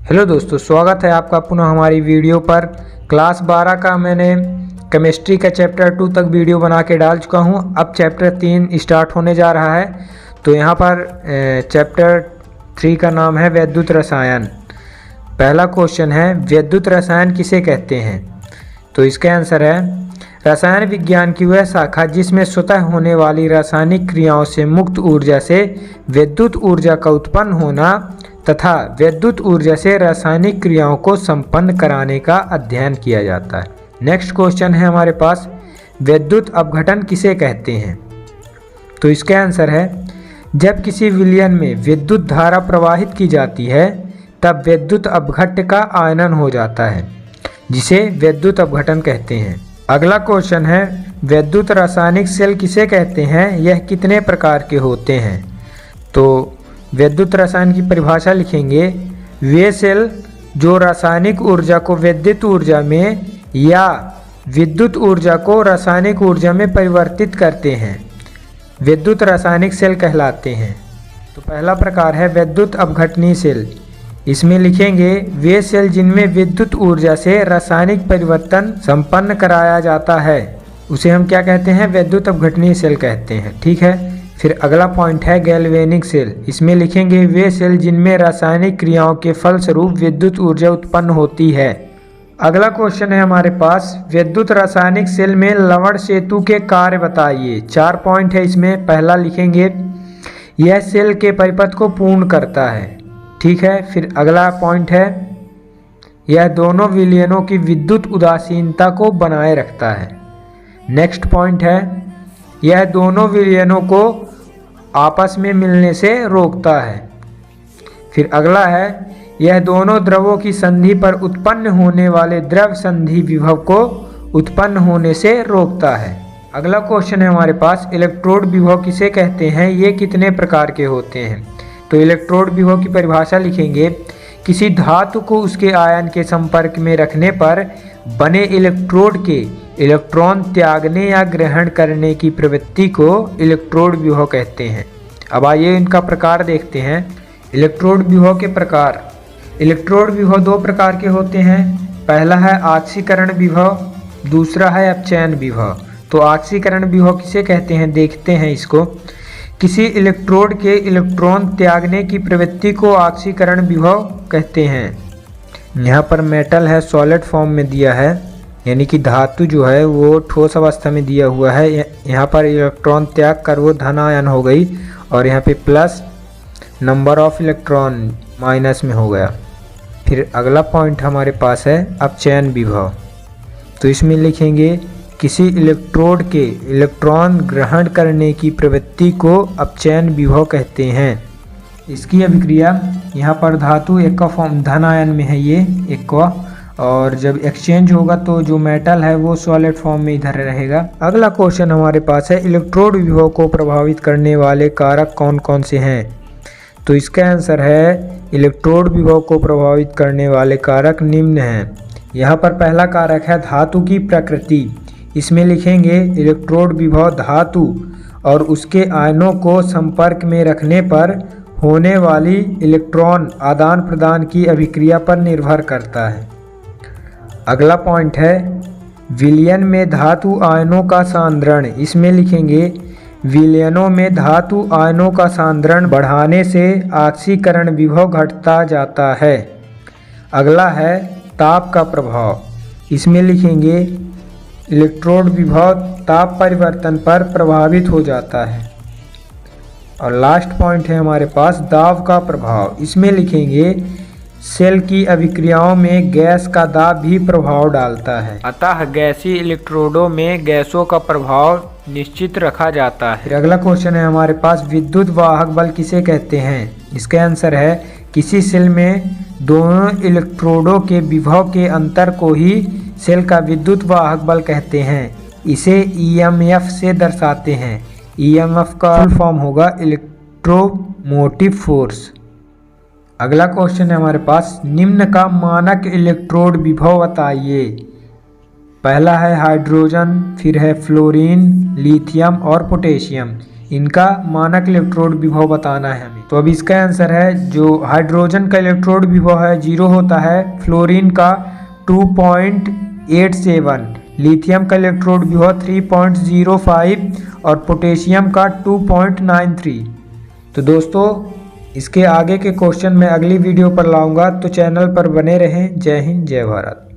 Hello दोस्तों, स्वागत है आपका पुनः हमारी वीडियो पर। क्लास 12 का मैंने केमिस्ट्री का चैप्टर 2 तक वीडियो बना के डाल चुका हूं। अब चैप्टर 3 स्टार्ट होने जा रहा है। तो यहां पर चैप्टर 3 का नाम है वैद्युत रसायन। पहला क्वेश्चन है, वैद्युत रसायन किसे कहते हैं? तो इसका आंसर है, रसायन विज्ञान की वह शाखा जिसमें स्वतः होने वाली रासायनिक क्रियाओं से मुक्त ऊर्जा से विद्युत ऊर्जा का उत्पन्न होना तथा विद्युत ऊर्जा से रासायनिक क्रियाओं को संपन्न कराने का अध्ययन किया जाता है। नेक्स्ट क्वेश्चन है हमारे पास, विद्युत अपघटन किसे कहते हैं? तो इसका आंसर है, जब किसी विलयन में विद्युत धारा प्रवाहित की जाती है तब विद्युत अपघट्य का आयनन हो जाता है, जिसे विद्युत अपघटन कहते हैं। अगला क्वेश्चन है, विद्युत रासायनिक सेल किसे कहते हैं? यह कितने प्रकार के होते हैं? तो विद्युत रसायन की परिभाषा लिखेंगे, वे सेल जो रासायनिक ऊर्जा को विद्युत ऊर्जा में या विद्युत ऊर्जा को रासायनिक ऊर्जा में परिवर्तित करते हैं, विद्युत रासायनिक सेल कहलाते हैं। तो पहला प्रकार है विद्युत अपघटनीय सेल। इसमें लिखेंगे, वे सेल जिनमें विद्युत ऊर्जा से रासायनिक परिवर्तन संपन्न कराया जाता है, उसे हम क्या कहते हैं? विद्युत अपघटनीय सेल कहते हैं। ठीक है। फिर अगला पॉइंट है गैल्वेनिक सेल। इसमें लिखेंगे, वे सेल जिनमें रासायनिक क्रियाओं के फलस्वरूप विद्युत ऊर्जा उत्पन्न होती है। अगला क्वेश्चन है हमारे पास, विद्युत रासायनिक सेल में लवण सेतु के कार्य बताइए। 4 पॉइंट है इसमें। पहला लिखेंगे, यह सेल के परिपथ को पूर्ण करता है। ठीक है। फिर अगला पॉइंट है, यह दोनों विलयनों की विद्युत उदासीनता को बनाए रखता है। नेक्स्ट पॉइंट है, यह दोनों विलयनों को आपस में मिलने से रोकता है। फिर अगला है, यह दोनों द्रवों की संधि पर उत्पन्न होने वाले द्रव संधि विभव को उत्पन्न होने से रोकता है। अगला क्वेश्चन है हमारे पास, इलेक्ट्रोड विभव किसे कहते हैं? ये कितने प्रकार के होते हैं? तो इलेक्ट्रोड विभव की परिभाषा लिखेंगे, किसी धातु को उसके आयन के संपर्क में रखने पर बने इलेक्ट्रोड के इलेक्ट्रॉन त्यागने या ग्रहण करने की प्रवृत्ति को इलेक्ट्रोड विभव कहते हैं। अब आइए इनका प्रकार देखते हैं। इलेक्ट्रोड विभव के प्रकार। इलेक्ट्रोड विभव 2 प्रकार के होते हैं। पहला है आक्सीकरण विभव, दूसरा है अपचयन विभव। तो आक्सीकरण विभव किसे कहते हैं, देखते हैं इसको। किसी इलेक्ट्रोड के इलेक्ट्रॉन त्यागने की प्रवृत्ति को आक्सीकरण विभव कहते हैं। यहाँ पर मेटल है, सॉलिड फॉर्म में दिया है, यानी कि धातु जो है वो ठोस अवस्था में दिया हुआ है। यहाँ पर इलेक्ट्रॉन त्याग कर वो धन आयन हो गई और यहाँ पे plus number of electron minus में हो गया। फिर अगला पॉइंट हमारे पास है अपचयन विभव। तो इसमें लिखेंगे, किसी इलेक्ट्रोड के इलेक्ट्रॉन ग्रहण करने की प्रवृत्ति को अपचयन विभव कहते हैं। इसकी अभिक्रिया, यहाँ पर धातु एक्वा फॉर्म धन आयन में है, ये एक्वा, और जब एक्सचेंज होगा तो जो मेटल है वो सॉलिड फॉर्म में इधर रहेगा। अगला क्वेश्चन हमारे पास है, इलेक्ट्रोड विभव को प्रभावित करने वाले कारक कौन कौन से हैं? तो इसका आंसर है, इलेक्ट्रोड विभव को प्रभावित करने वाले कारक निम्न हैं। यहाँ पर पहला कारक है धातु की प्रकृति। इसमें लिखेंगे, इलेक्ट्रोड विभव धातु और उसके आयनों को संपर्क में रखने पर होने वाली इलेक्ट्रॉन आदान प्रदान की अभिक्रिया पर निर्भर करता है। अगला पॉइंट है, विलयन में धातु आयनों का सांद्रण। इसमें लिखेंगे, विलयनों में धातु आयनों का सांद्रण बढ़ाने से आक्सीकरण विभव घटता जाता है। अगला है ताप का प्रभाव। इसमें लिखेंगे, इलेक्ट्रोड विभव ताप परिवर्तन पर प्रभावित हो जाता है। और लास्ट पॉइंट है हमारे पास दाब का प्रभाव। इसमें लिखेंगे, सेल की अभिक्रियाओं में गैस का दाब भी प्रभाव डालता है, अतः गैसीय इलेक्ट्रोडों में गैसों का प्रभाव निश्चित रखा जाता है। फिर अगला क्वेश्चन है हमारे पास, विद्युत वाहक बल किसे कहते हैं? इसका आंसर है, किसी सेल में दोनों इलेक्ट्रोडों के विभव के अंतर को ही सेल का विद्युत वाहक बल कहते हैं। इसे ईएमएफ से दर्शाते हैं। ईएमएफ का फुल फॉर्म होगा इलेक्ट्रोमोटिव फोर्स। अगला क्वेश्चन है हमारे पास, निम्न का मानक इलेक्ट्रोड विभव बताइए। पहला है हाइड्रोजन, फिर है फ्लोरीन, लिथियम और पोटेशियम। इनका मानक इलेक्ट्रोड विभव बताना है हमें। तो अब इसका आंसर है, जो हाइड्रोजन का इलेक्ट्रोड विभव है 0 होता है, फ्लोरीन का 2.87, लिथियम का इलेक्ट्रोड विभव 3.05 और पोटेशियम का 2.93। तो दोस्तों इसके आगे के क्वेश्चन मैं अगली वीडियो पर लाऊंगा, तो चैनल पर बने रहें। जय हिंद, जय भारत।